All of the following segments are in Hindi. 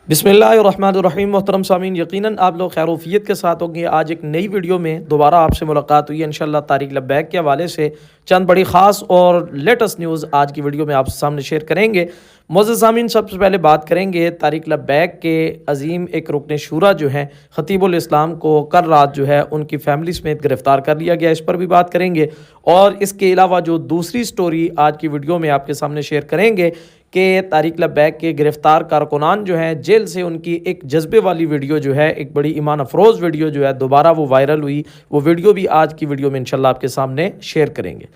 बिस्मिल्लाहिर्रहमानिर्रहीम। मोहतरम सामीन, यकीनन आप लोग खैरोफियत के साथ होंगे। आज एक नई वीडियो में दोबारा आपसे मुलाकात हुई है इंशाअल्लाह। तारिक लब्बैक के हवाले से चंद बड़ी ख़ास और लेटेस्ट न्यूज़ आज की वीडियो में आप सामने शेयर करेंगे। मोअज़्ज़ज़ सामीन, सबसे पहले बात करेंगे तारिक लब्बैक के अजीम एक रुकन शूरा जो हैं ख़तीबुल इस्लाम को कल रात जो है उनकी फैमिली समेत गिरफ़्तार कर लिया गया, इस पर भी बात करेंगे। और इसके अलावा जो दूसरी स्टोरी आज की वीडियो में आपके सामने शेयर करेंगे कि तारिक लब्बैक के गिरफ़्तार कारकुनान जो हैं जेल से उनकी एक जज्बे वाली वीडियो जो है, एक बड़ी ईमान अफरोज़ वीडियो जो है दोबारा वो वायरल हुई। वो वीडियो भी आज की वीडियो में इंशाल्लाह आपके सामने शेयर करेंगे।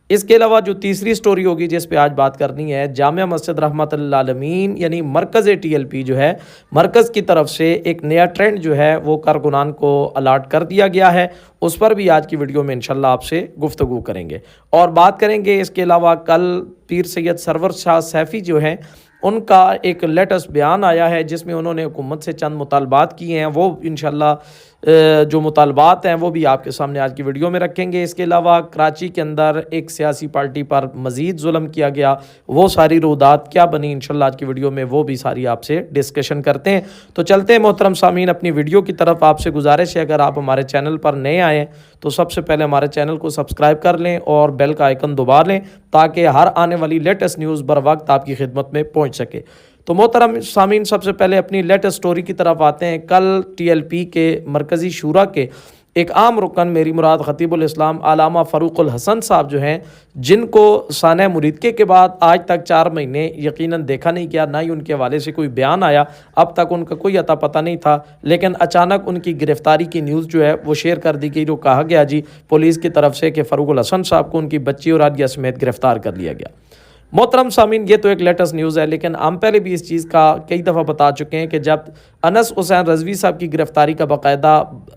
इसके अलावा जो तीसरी स्टोरी होगी जिस पे आज बात करनी है, जामिया मस्जिद रहमतुल्लिल आलमीन यानी मरकज़ TLP जो है, मरकज़ की तरफ से एक नया ट्रेंड जो है वो कारकुनान को अलाट कर दिया गया है। उस पर भी आज की वीडियो में इंशाल्लाह आपसे गुफ्तगू करेंगे और बात करेंगे। इसके अलावा कल पीर सैयद सरवर शाह सैफ़ी जो हैं उनका एक लेटेस्ट बयान आया है जिसमें उन्होंने हुकूमत से चंद मुतालबात किए हैं। वो इंशाल्लाह जो मुतालबात हैं वो भी आपके सामने आज की वीडियो में रखेंगे। इसके अलावा कराची के अंदर एक सियासी पार्टी पर मज़ीद जुल्म किया गया, वो सारी रुदात क्या बनी, इंशाल्लाह आज की वीडियो में वो भी सारी आपसे डिस्कशन करते हैं। तो चलते हैं मोहतरम सामीन अपनी वीडियो की तरफ। आपसे गुजारिश है अगर आप हमारे चैनल पर नए आएँ तो सबसे पहले हमारे चैनल को सब्सक्राइब कर लें और बेल का आइकन दबा लें ताकि हर आने वाली लेटेस्ट न्यूज़ बर वक्त आपकी खिदमत में पहुँच सके। तो मोहतरम सामीन, सबसे पहले अपनी लेटेस्ट स्टोरी की तरफ आते हैं। कल TLP के मरकज़ी शूरा के एक आम रुकन मेरी मुराद ख़तीबुल इस्लाम अल्लामा फ़ारूक़ुल हसन साहब जो हैं, जिनको साने मुरीदके के बाद आज तक 4 महीने यकीनन देखा नहीं गया, ना ही उनके हवाले से कोई बयान आया। अब तक उनका कोई अता पता नहीं था, लेकिन अचानक उनकी गिरफ़्तारी की न्यूज़ जो है वो शेयर कर दी गई। जो कहा गया जी पुलिस की तरफ से कि फ़ारूक़ुल हसन साहब को उनकी बच्ची और आदिया समेत गिरफ़्तार कर लिया गया। मोहतरम सामीन, ये तो एक लेटेस्ट न्यूज़ है, लेकिन हम पहले भी इस चीज़ का कई दफ़ा बता चुके हैं कि जब अनस हुसैन रज़वी साहब की गिरफ़्तारी का बाकायदा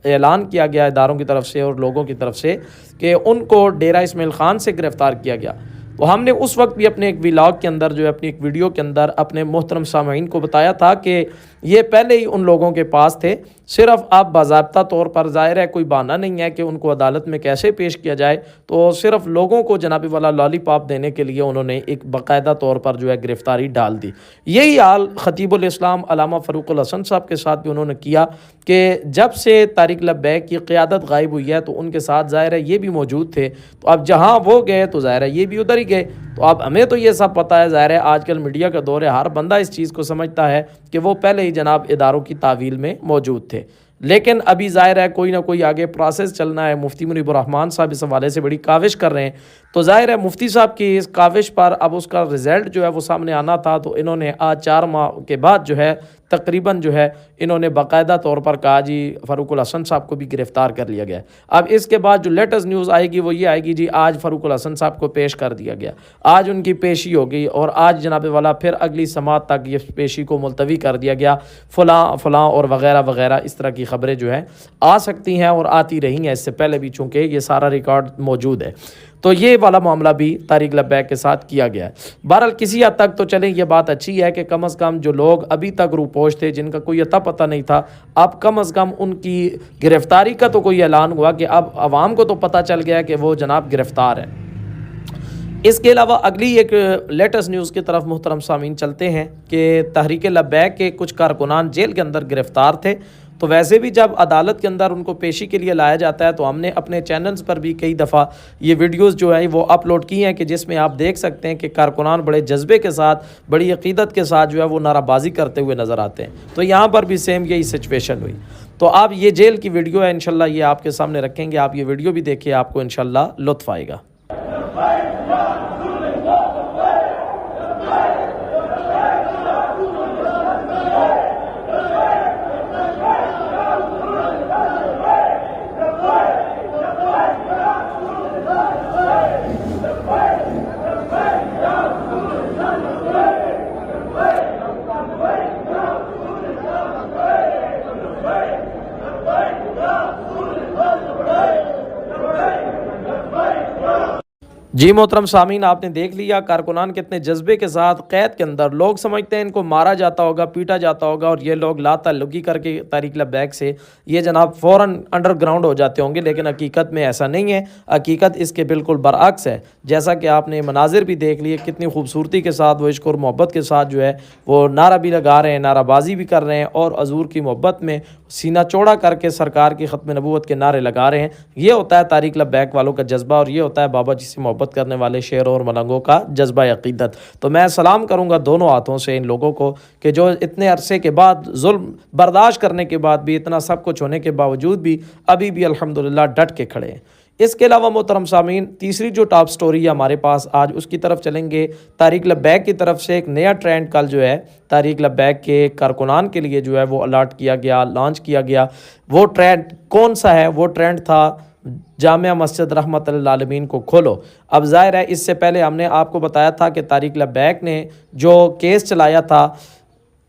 ऐलान किया गया इदारों की तरफ से और लोगों की तरफ से कि उनको डेरा इस्माइल ख़ान से गिरफ़्तार किया गया, तो हमने उस वक्त भी अपने एक व्लॉग के अंदर जो है अपनी एक वीडियो के अंदर अपने मोहतरम सामीन को बताया था कि ये पहले ही उन लोगों के पास थे। सिर्फ अब बाज़ाब्ता तौर पर ज़ाहिर है कोई बहाना नहीं है कि उनको अदालत में कैसे पेश किया जाए, तो सिर्फ लोगों को जनाबी वाला लॉलीपॉप देने के लिए उन्होंने एक बाकायदा तौर पर जो है गिरफ़्तारी डाल दी। यही हाल ख़तीबुल इस्लाम अल्लामा फ़ारूक़ुल हसन साहब के साथ भी उन्होंने किया कि जब से तारिक लब्बैक की क़यादत गायब हुई है तो उनके साथ ज़ाहिर है ये भी मौजूद थे। तो अब जहाँ वो गए तो ज़ाहिर है ये भी उधर ही गए। तो अब हमें तो ये सब पता है, ज़ाहिर है आजकल मीडिया का दौर है, हर बंदा इस चीज़ को समझता है कि वो पहले ही जनाब इदारों की तावील में मौजूद थे। लेकिन अभी ज़ाहिर है कोई ना कोई आगे प्रोसेस चलना है। मुफ्ती मुनीबुर रहमान साहब इस हवाले से बड़ी काविश कर रहे हैं, तो ज़ाहिर है मुफ्ती साहब की इस काविश पर अब उसका रिज़ल्ट जो है वो सामने आना था। तो इन्होंने आज 4 माह के बाद जो है तकरीबन जो है इन्होंने बाकायदा तौर पर कहा जी फ़ारूक़ुल हसन साहब को भी गिरफ़्तार कर लिया गया। अब इसके बाद जो लेटेस्ट न्यूज़ आएगी वो ये आएगी जी आज फ़ारूक़ुल हसन साहब को पेश कर दिया गया, आज उनकी पेशी हो गई और आज जनाब वाला फिर अगली समात तक ये पेशी को मुलतवी कर दिया गया। फ़लाँ फ़लाँ और वगैरह वगैरह इस तरह की ख़बरें जो है आ सकती हैं और आती रही हैं इससे पहले भी, चूँकि ये सारा रिकॉर्ड मौजूद है। तो ये वाला मामला भी तारिक लब्बैक के साथ किया गया है। बहरहाल किसी हद तक तो चलें, ये बात अच्छी है कि कम अज़ कम जो लोग अभी तक रूपोश थे, जिनका कोई अता पता नहीं था, अब कम अज़ कम उनकी गिरफ़्तारी का तो कोई ऐलान हुआ कि अब आवाम को तो पता चल गया कि वो जनाब गिरफ़्तार है। इसके अलावा अगली एक लेटेस्ट न्यूज़ की तरफ मोहतरम सामीन चलते हैं कि तहरीक लब्बैक के कुछ कारकुनान जेल के अंदर गिरफ़्तार थे। तो वैसे भी जब अदालत के अंदर उनको पेशी के लिए लाया जाता है तो हमने अपने चैनल्स पर भी कई दफ़ा ये वीडियोस जो है वो अपलोड की हैं कि जिसमें आप देख सकते हैं कि कारकुनान बड़े जज्बे के साथ, बड़ी अक़ीदत के साथ जो है वो नाराबाजी करते हुए नज़र आते हैं। तो यहाँ पर भी सेम यही सिचुएशन हुई। तो आप ये जेल की वीडियो है, इंशाल्लाह ये आपके सामने रखेंगे, आप ये वीडियो भी देखिए, आपको इंशाल्लाह लुत्फ़ आएगा। जी मोहतरम सामीन, आपने देख लिया कारकुनान कितने जज्बे के साथ कैद के अंदर, लोग समझते हैं इनको मारा जाता होगा, पीटा जाता होगा और ये लोग लाताल्लुकी करके तारीक लब्बैक से ये जनाब फ़ौरन अंडरग्राउंड हो जाते होंगे, लेकिन हकीकत में ऐसा नहीं है। हकीकत इसके बिल्कुल बरअक्स है। जैसा कि आपने मनाजिर भी देख लिए, कितनी खूबसूरती के साथ वो इश्क और मोहब्बत के साथ जो है वो नारा भी लगा रहे हैं, नाराबाजी भी कर रहे हैं और हजूर की मोहब्बत में सीना चौड़ा करके सरकार की ख़त्म नबूवत के नारे लगा रहे हैं। ये होता है तारीक लब्बैक वालों का जज्बा और ये होता है बाबा जी से मोहब्बत करने वाले शेरों और मलंगों का जज्बा अक़ीदत। तो मैं सलाम करूँगा दोनों हाथों से इन लोगों को कि जो इतने अरसे के बाद जुल्म बर्दाश्त करने के बाद भी, इतना सब कुछ होने के बावजूद भी अभी भी अल्हम्दुलिल्लाह डट के खड़े हैं। इसके अलावा मोहतरम सामीन, तीसरी जो टॉप स्टोरी है हमारे पास आज, उसकी तरफ चलेंगे। तारीक लब्बैक की तरफ से एक नया ट्रेंड कल जो है तारीक लब्बैक के कारकुनान के लिए जो है वो अलर्ट किया गया, लॉन्च किया गया। वो ट्रेंड कौन सा है? वो ट्रेंड था जामिया मस्जिद रहमतुल्लिल आलमीन को खोलो। अब ज़ाहिर है इससे पहले हमने आपको बताया था कि तारीक लब्बैक ने जो केस चलाया था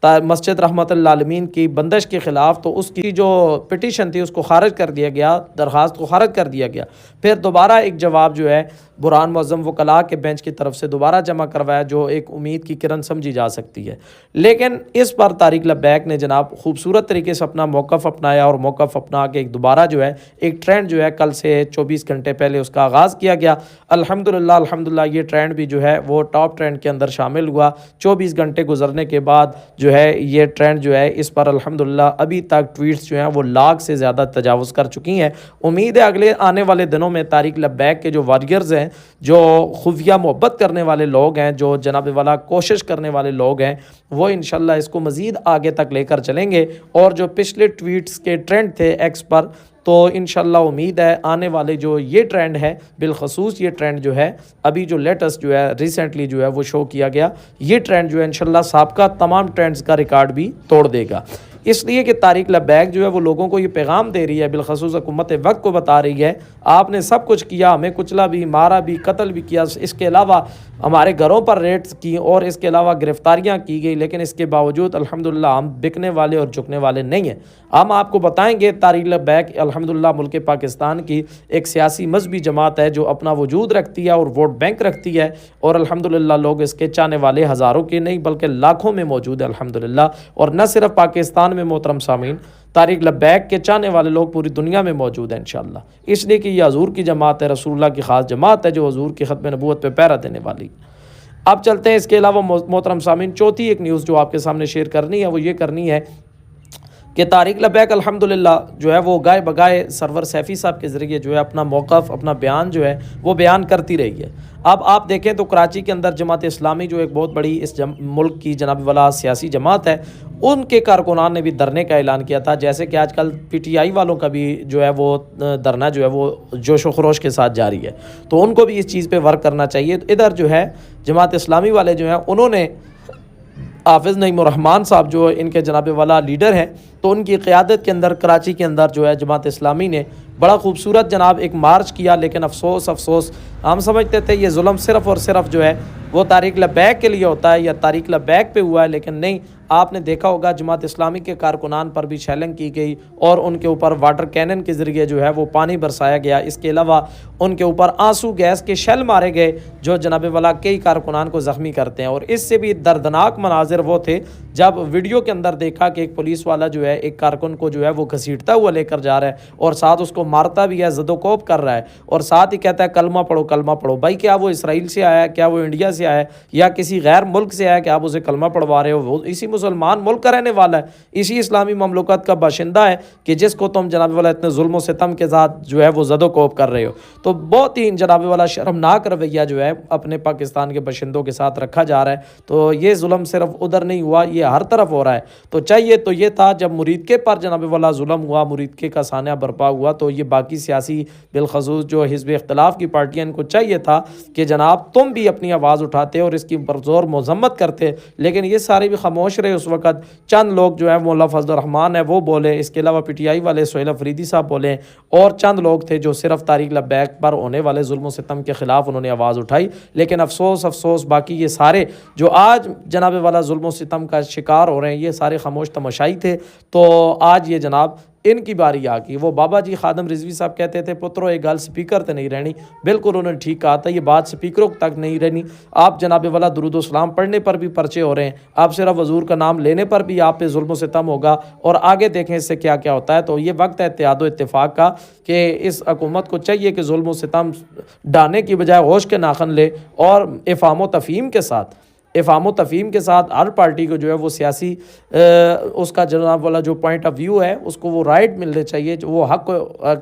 मस्जिद रहमतुल्लिल आलमीन की बंदिश के ख़िलाफ़, तो उसकी जो पिटीशन थी उसको खारिज कर दिया गया, दरख्वास्त को खारिज कर दिया गया। फिर दोबारा एक जवाब जो है बुरहान मुअज़्ज़म वकला के बेंच की तरफ से दोबारा जमा करवाया, जो एक उम्मीद की किरण समझी जा सकती है। लेकिन इस पर तारीक लब्बैक ने जनाब खूबसूरत तरीके से अपना मौक़िफ़ अपनाया और मौक़िफ़ अपना के एक दोबारा जो है एक ट्रेंड जो है कल से 24 घंटे पहले उसका आगाज़ किया गया। अल्हम्दुलिल्लाह ये ट्रेंड भी जो है वो टॉप ट्रेंड के अंदर शामिल हुआ। 24 घंटे गुजरने के बाद जो है ये ट्रेंड जो है इस पर अल्हम्दुलिल्लाह अभी तक ट्वीट्स जो हैं वो लाख से ज़्यादा तजावुज़ कर चुकी हैं। उम्मीद है अगले आने वाले दिनों में तारीक लब्बैक के जो वॉरियर्स हैं, जो खुफिया मोहब्बत करने वाले लोग हैं, जो जनाब वाला कोशिश करने वाले लोग हैं, वो इंशाल्लाह इसको मज़ीद आगे तक लेकर चलेंगे। और जो पिछले ट्वीट्स के ट्रेंड थे एक्स पर, तो इंशाल्लाह उम्मीद है आने वाले जो ये ट्रेंड है, बिलखसूस ये ट्रेंड जो है अभी जो लेटेस्ट जो है रिसेंटली जो है वो शो किया गया, ये ट्रेंड जो है इंशाल्लाह साबका तमाम ट्रेंड्स का रिकॉर्ड भी तोड़ देगा। इसलिए कि तारीक लब्बैक जो है वो लोगों को ये पैगाम दे रही है, बिलखसूस हुकूमत वक्त को बता रही है, आपने सब कुछ किया, हमें कुचला भी, मारा भी, कत्ल भी किया, इसके अलावा हमारे घरों पर रेड्स की और इसके अलावा गिरफ्तारियां की गई, लेकिन इसके बावजूद अल्हम्दुलिल्लाह हम बिकने वाले और झुकने वाले नहीं हैं। हम आपको बताएंगे तारीक लब्बैक अल्हम्दुलिल्लाह मुल्क पाकिस्तान की एक सियासी मजहबी जमात है जो अपना वजूद रखती है और वोट बैंक रखती है, और अल्हम्दुलिल्लाह लोग इसके चाहने वाले हज़ारों के नहीं बल्कि लाखों में मौजूद है अल्हम्दुलिल्लाह। और न सिर्फ पाकिस्तान में मोहतरम सामीन, तारीक लब्बैक के चाहने वाले लोग पूरी दुनिया में मौजूद हैं इंशाअल्लाह। इसलिए कि यह हजूर की जमात है, रसूलुल्लाह की ख़ास जमात है जो हजूर की ख़त्म नबूवत पे पहरा देने वाली। अब चलते हैं इसके अलावा मोहतरम सामीन, चौथी एक न्यूज़ जो आपके सामने शेयर करनी है वो ये करनी है कि तारीक लब्बैक अल्हम्दुलिल्लाह जो है वो गाय बगाए सरवर सैफ़ी साहब के ज़रिए जो है अपना मौक़िफ़, अपना बयान जो है वो बयान करती रही है। अब आप देखें तो कराची के अंदर जमात इस्लामी जो एक बहुत बड़ी इस मुल्क की जनाब वाला सियासी जमात है, उनके कारकुनान ने भी धरने का ऐलान किया था। जैसे कि आजकल PTI वालों का भी जो है वो धरना जो है वो जोश व खरोश के साथ जारी है, तो उनको भी इस चीज़ पर वर्क करना चाहिए। तो इधर जो है जमात इस्लामी वाले जो हैं उन्होंने हाफिज़ नईमुर्रहमान साहब जो इनके जनाब वाला लीडर हैं, तो उनकी क़यादत के अंदर कराची के अंदर जो है जमात इस्लामी ने बड़ा खूबसूरत जनाब एक मार्च किया। लेकिन अफसोस हम समझते थे ये जुल्म सिर्फ़ और सिर्फ जो है वो तारीक लब्बैक के लिए होता है या तारीक लब्बैक पे हुआ है, लेकिन नहीं, आपने देखा होगा जमात इस्लामी के कारकुनान पर भी शेलिंग की गई और उनके ऊपर वाटर कैनन के ज़रिए जो है वो पानी बरसाया गया। इसके अलावा उनके ऊपर आंसू गैस के शेल मारे गए जो जनाब वाला कई कारकुनान को ज़ख्मी करते हैं। और इससे भी दर्दनाक मनाजिर वो थे जब वीडियो के अंदर देखा कि एक पुलिस वाला जो है एक कारकुन को जो है वो घसीटता हुआ लेकर जा रहा है और साथ उसको मारता भी है, ज़दोकोप कर रहा है और साथ ही कहता है कलमा पढ़ो, कलमा पढ़ो। भाई क्या वो इसराइल से आया है, क्या वो इंडिया से आया है या किसी गैर मुल्क से आया है कि आप उसे कलमा पढ़वा रहे हो? वो इसी मुसलमान मुल्क का रहने वाला है, इसी इस्लामी ममलकत का बाशिंदा है कि जिसको तुम जनाब वाला इतने जुल्म सितम के साथ जो है वो ज़दोकोप कर रहे हो। तो बहुत ही जनाब वाला शर्मनाक रवैया जो है अपने पाकिस्तान के बाशिंदों के साथ रखा जा रहा है। तो ये जुल्म सिर्फ उधर नहीं हुआ, ये हर तरफ हो रहा है। तो चाहिए तो ये था जब मुरीदके पर जनाब वाला जुल्म हुआ, मुरीदके का सानिया बरपा हुआ, तो ये बाकी सियासी बिलखसूस जो हिज़्ब इख्तिलाफ की पार्टियां, इनको चाहिए था कि जनाब तुम भी अपनी आवाज़ उठाते और इसकी पुरज़ोर मज़म्मत करते, लेकिन ये सारे भी खामोश रहे। उस वक़्त चंद लोग जो है मौला फजल रहमान है वो बोले, इसके अलावा PTI वाले सोहेल अफरीदी साहब बोले और चंद लोग थे जो सिर्फ तारीक लब्बैक पर होने वाले जुल्म सितम के ख़िलाफ़ उन्होंने आवाज़ उठाई। लेकिन अफसोस बाकी ये सारे जो आज जनाब वाला जुल्म सितम का शिकार हो रहे हैं ये सारे खामोश तमाशाई थे। तो आज ये जनाब इनकी बारी आ गई। वो बाबा जी खादम रिजवी साहब कहते थे पुत्रो एक गल स्पीकर तो नहीं रहनी, बिल्कुल उन्होंने ठीक कहा था, ये बात स्पीकरों तक नहीं रहनी। आप जनाब वाला दुरूद सलाम पढ़ने पर भी पर्चे हो रहे हैं, आप सिर्फ हजूर का नाम लेने पर भी आप पे जुल्म सितम होगा, और आगे देखें इससे क्या क्या होता है। तो ये वक्त है इत्तेहाद व इत्तेफाक का कि इस हुकूमत को चाहिए कि जुल्म सितम डालने की बजाय होश के नाखन ले और इफ़ाम तफ़हीम के साथ हर पार्टी को जो है वो सियासी उसका जनाब वाला जो पॉइंट ऑफ व्यू है उसको वो राइट मिलने चाहिए, जो वो हक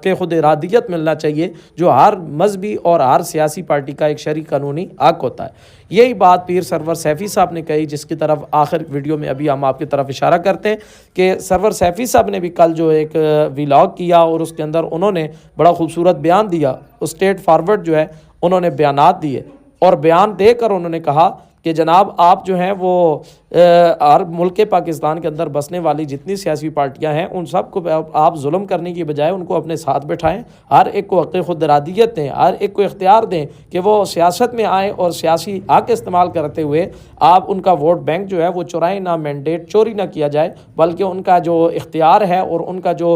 के खुद इरादियत मिलना चाहिए, जो हर मजहबी और हर सियासी पार्टी का एक शरई कानूनी हक होता है। यही बात पीर सरवर सैफ़ी साहब ने कही, जिसकी तरफ आखिर वीडियो में अभी हम आपकी तरफ इशारा करते हैं कि सरवर सैफ़ी साहब ने भी कल जो एक व्लॉग किया और उसके अंदर उन्होंने बड़ा खूबसूरत बयान दिया, स्ट्रेट फॉरवर्ड जो है उन्होंने बयानात दिए, और बयान देकर उन्होंने कहा कि जनाब आप जो हैं वो हर मुल्क पाकिस्तान के अंदर बसने वाली जितनी सियासी पार्टियां हैं उन सब को आप जुल्म करने की बजाय उनको अपने साथ बैठाएं, हर एक को हक़ खुद इरादियत दें, हर एक को इख्तियार दें कि वो सियासत में आएँ और सियासी हक़ इस्तेमाल करते हुए आप उनका वोट बैंक जो है वो चुराएं ना, मैंडेट चोरी ना किया जाए, बल्कि उनका जो इख्तियार है और उनका जो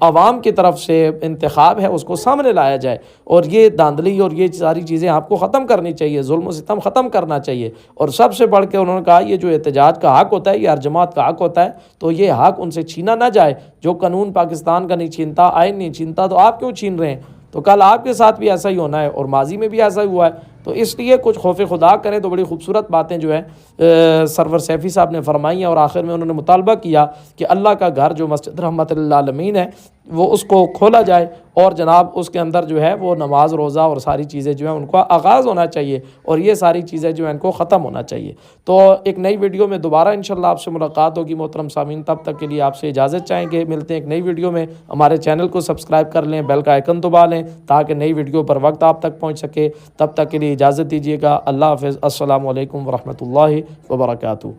आवाम की तरफ से इंतखाब है उसको सामने लाया जाए। और ये धांधली और ये सारी चीज़ें आपको ख़त्म करनी चाहिए, जुल्म सितम ख़त्म करना चाहिए। और सबसे बढ़ के उन्होंने कहा ये जो एहतजाज का हक होता है ये हर जमात का हक होता है, तो ये हक उनसे छीना ना जाए। जो कानून पाकिस्तान का नहीं छीनता, आइन नहीं छीनता, तो आप क्यों छीन रहे हैं? तो कल आपके साथ भी ऐसा ही होना है और माजी में भी ऐसा ही हुआ है। तो इसलिए कुछ खौफ खुदा करें। तो बड़ी खूबसूरत बातें जो है सरवर सैफ़ी साहब ने फरमाई हैं, और आखिर में उन्होंने मुतालबा किया कि अल्लाह का घर जो मस्जिद रहमतुल लिल आलमीन है वो उसको खोला जाए, और जनाब उसके अंदर जो है वो नमाज रोज़ा और सारी चीज़ें जो हैं उनका आगाज़ होना चाहिए, और ये सारी चीज़ें जो हैं इनको ख़त्म होना चाहिए। तो एक नई वीडियो में दोबारा इंशाल्लाह आपसे मुलाकात होगी मोहतरम सामीन, तब तक के लिए आपसे इजाज़त चाहेंगे। मिलते हैं एक नई वीडियो में। हमारे चैनल को सब्सक्राइब कर लें, बेल का आइकन दबा लें ताकि नई वीडियो पर वक्त आप तक पहुँच सके। तब तक के लिए इजाज़त दीजिएगा। अल्लाह हाफ़िज़। अस्सलामु अलैकुम वरहमतुल्लाहि वबरकातुहू।